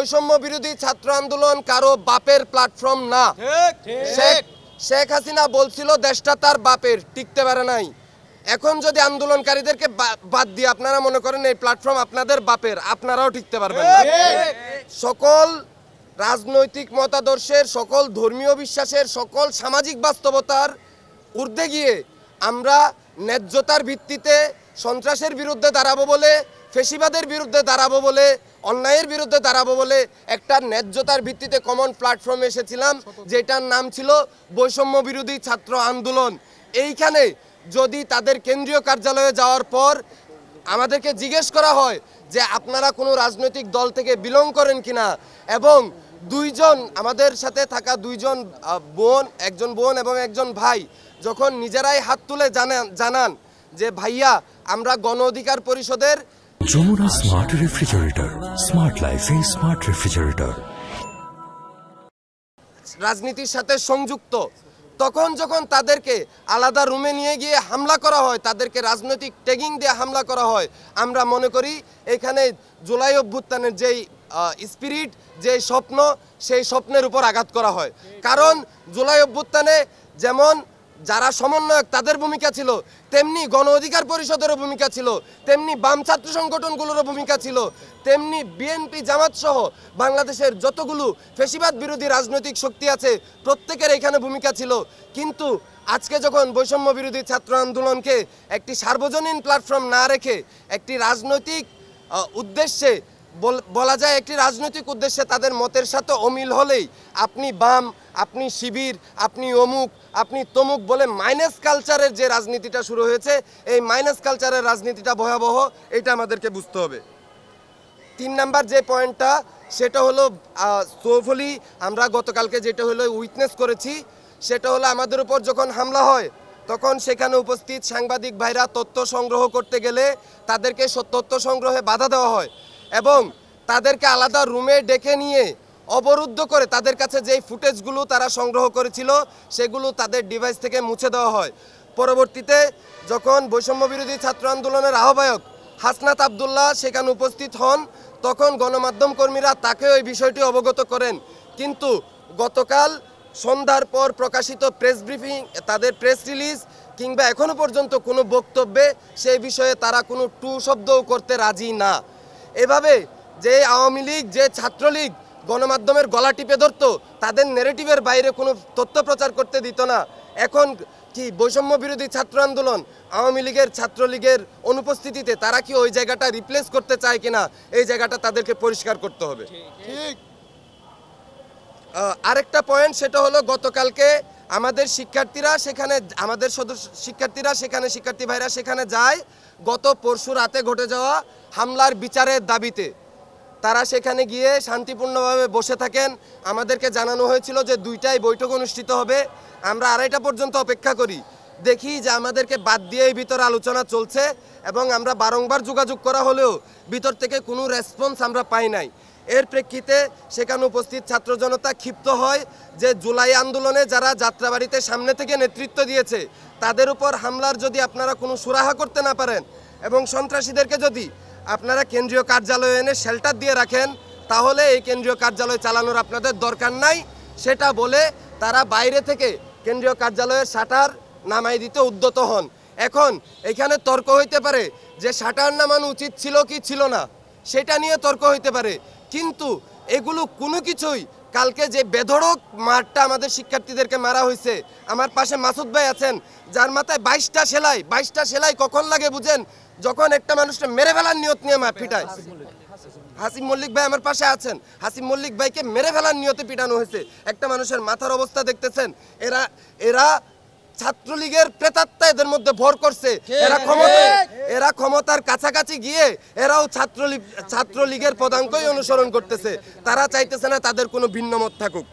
বৈষম্য বিরোধী ছাত্র আন্দোলন কারো বাপের প্ল্যাটফর্ম না। শেখ হাসিনা বলছিল দেশটা তার বাপের, টিকতে পারে নাই। এখন যদি আন্দোলনকারীদেরকে বাদ দিয়ে আপনারা মনে করেন এই প্ল্যাটফর্ম আপনাদের বাপের, আপনারাও টিকতে পারবেন না। সকল রাজনৈতিক মতাদর্শের, সকল ধর্মীয় বিশ্বাসের, সকল সামাজিক বাস্তবতার ঊর্ধ্বে গিয়ে আমরা ন্যায্যতার ভিত্তিতে সন্ত্রাসের বিরুদ্ধে দাঁড়াবো বলে, ফেসিবাদের বিরুদ্ধে দাঁড়াবো বলে, অন্যায়ের বিরুদ্ধে দাঁড়াবো বলে একটা ন্যায্যতার ভিত্তিতে কমন প্ল্যাটফর্মে এসেছিলাম, যেটার নাম ছিল বৈষম্য বিরোধী ছাত্র আন্দোলন। এইখানে যদি তাদের কেন্দ্রীয় কার্যালয়ে যাওয়ার পর আমাদেরকে জিজ্ঞেস করা হয় যে আপনারা কোনো রাজনৈতিক দল থেকে বিলং করেন কিনা, এবং আমাদের সাথে থাকা একজন বোন এবং একজন ভাই যখন নিজেরাই হাত তুলে জানান যে ভাইয়া আমরা গণ অধিকার পরিষদের যমুনা স্মার্ট রেফ্রিজারেটর, স্মার্ট লাইফে স্মার্ট রেফ্রিজারেটর রাজনীতির সাথে সংযুক্ত, তখন যখন তাদেরকে আলাদা রুমে নিয়ে গিয়ে হামলা করা হয়, তাদেরকে রাজনৈতিক ট্যাগিং দিয়ে হামলা করা হয়, আমরা মনে করি এখানে জুলাই অভ্যুত্থানের যেই স্পিরিট, যে স্বপ্ন, সেই স্বপ্নের উপর আঘাত করা হয়। কারণ জুলাই অভ্যুত্থানে যেমন যারা সমন্বয়ক তাদের ভূমিকা ছিল, তেমনি গণ অধিকার পরিষদেরও ভূমিকা ছিল, তেমনি বাম ছাত্র সংগঠনগুলোরও ভূমিকা ছিল, তেমনি বিএনপি জামাত সহ বাংলাদেশের যতগুলো ফ্যাসিবাদ বিরোধী রাজনৈতিক শক্তি আছে প্রত্যেকের এখানে ভূমিকা ছিল। কিন্তু আজকে যখন বৈষম্য বিরোধী ছাত্র আন্দোলনকে একটি সার্বজনীন প্ল্যাটফর্ম না রেখে একটি রাজনৈতিক উদ্দেশ্যে বলা যায়, একটি রাজনৈতিক উদ্দেশ্যে তাদের মতের সাথে অমিল হলেই আপনি বাম, আপনি শিবির, আপনি অমুক, আপনি তমুক বলে মাইনাস কালচারের যে রাজনীতিটা শুরু হয়েছে, এই মাইনাস কালচারের রাজনীতিটা ভয়াবহ, এটা আমাদেরকে বুঝতে হবে। 3 নাম্বার যে পয়েন্টটা, সেটা হলো সৌফলি, আমরা গতকালকে যেটা হলো উইটনেস করেছি, সেটা হলো আমাদের উপর যখন হামলা হয় তখন সেখানে উপস্থিত সাংবাদিক ভাইরা তথ্য সংগ্রহ করতে গেলে তাদেরকে তথ্য সংগ্রহে বাধা দেওয়া হয় এবং তাদেরকে আলাদা রুমে ডেকে নিয়ে অবরুদ্ধ করে তাদের কাছে যেই ফুটেজগুলো তারা সংগ্রহ করেছিল সেগুলো তাদের ডিভাইস থেকে মুছে দেওয়া হয়। পরবর্তীতে যখন বৈষম্য বিরোধী ছাত্র আন্দোলনের আহ্বায়ক হাসনাত আবদুল্লাহ সেখানে উপস্থিত হন, তখন গণমাধ্যম কর্মীরা তাকে ওই বিষয়টি অবগত করেন। কিন্তু গতকাল সন্ধ্যার পর প্রকাশিত প্রেস ব্রিফিং, তাদের প্রেস রিলিজ কিংবা এখনো পর্যন্ত কোনো বক্তব্যে সেই বিষয়ে তারা কোনো টু শব্দও করতে রাজি না। এভাবে যে আওয়ামী লীগ, যে ছাত্রলীগ গণমাধ্যমের গলা টিপে ধরত, তাদের নেগেটিভের বাইরে কোনো তথ্য প্রচার করতে দিত না, এখন কি বৈষম্য বিরোধী ছাত্র আন্দোলন আওয়ামী লীগের, ছাত্রলীগের অনুপস্থিতিতে তারা কি ওই জায়গাটা রিপ্লেস করতে চায় কিনা, এই জায়গাটা তাদেরকে পরিষ্কার করতে হবে। ঠিক। আরেকটা পয়েন্ট, সেটা হলো গতকালকে আমাদের শিক্ষার্থীরা সেখানে, আমাদের শিক্ষার্থী ভাইরা সেখানে যায় গত পরশু রাতে ঘটে যাওয়া হামলার বিচারের দাবিতে। তারা সেখানে গিয়ে শান্তিপূর্ণভাবে বসে থাকেন। আমাদেরকে জানানো হয়েছিল যে 2টায় বৈঠক অনুষ্ঠিত হবে, আমরা 2:30 পর্যন্ত অপেক্ষা করি, দেখি যে আমাদেরকে বাদ দিয়ে এই ভিতরে আলোচনা চলছে এবং আমরা বারংবার যোগাযোগ করা হলেও ভিতর থেকে কোনো রেসপন্স আমরা পাই নাই। এর প্রেক্ষিতে সেখানে উপস্থিত ছাত্র জনতা ক্ষিপ্ত হয় যে জুলাই আন্দোলনে যারা যাত্রাবাড়িতে সামনে থেকে নেতৃত্ব দিয়েছে তাদের উপর হামলার যদি আপনারা কোনো সুরাহা করতে না পারেন এবং সন্ত্রাসীদেরকে যদি আপনারা কেন্দ্রীয় কার্যালয়ে এনে শেল্টার দিয়ে রাখেন, তাহলে এই কেন্দ্রীয় কার্যালয় চালানোর আপনাদের দরকার নাই, সেটা বলে তারা বাইরে থেকে কেন্দ্রীয় কার্যালয়ের শাটার নামাই দিতে উদ্যত হন। এখন এখানে তর্ক হইতে পারে যে শাটার নামানো উচিত ছিল কি ছিল না, সেটা নিয়ে তর্ক হইতে পারে, কিন্তু এগুলো কোনো কিছুই কালকে যে বেধড়ক মারটা আমাদের শিক্ষার্থীদেরকে মারা হয়েছে, আমার পাশে মাসুদ ভাই আছেন যার মাথায় 22টা সেলাই কখন লাগে বুঝেন? যখন একটা মানুষটা মেরে ফেলার নিয়ত নিয়ে পিটায়। হাসিম মল্লিক ভাই আমার পাশে আছেন, হাসিম মল্লিক ভাইকে মেরে ফেলার নিয়তে পিটানো হয়েছে। একটা মানুষের মাথার অবস্থা দেখতেছেন। এরা ছাত্রলীগের প্রেতাত্মা এদের মধ্যে ভর করছে। এরা ক্ষমতার কাছাকাছি গিয়ে এরাও ছাত্রলীগের পদাঙ্কই অনুসরণ করতেছে। তারা চাইতেছে না তাদের কোনো ভিন্ন মত থাকুক।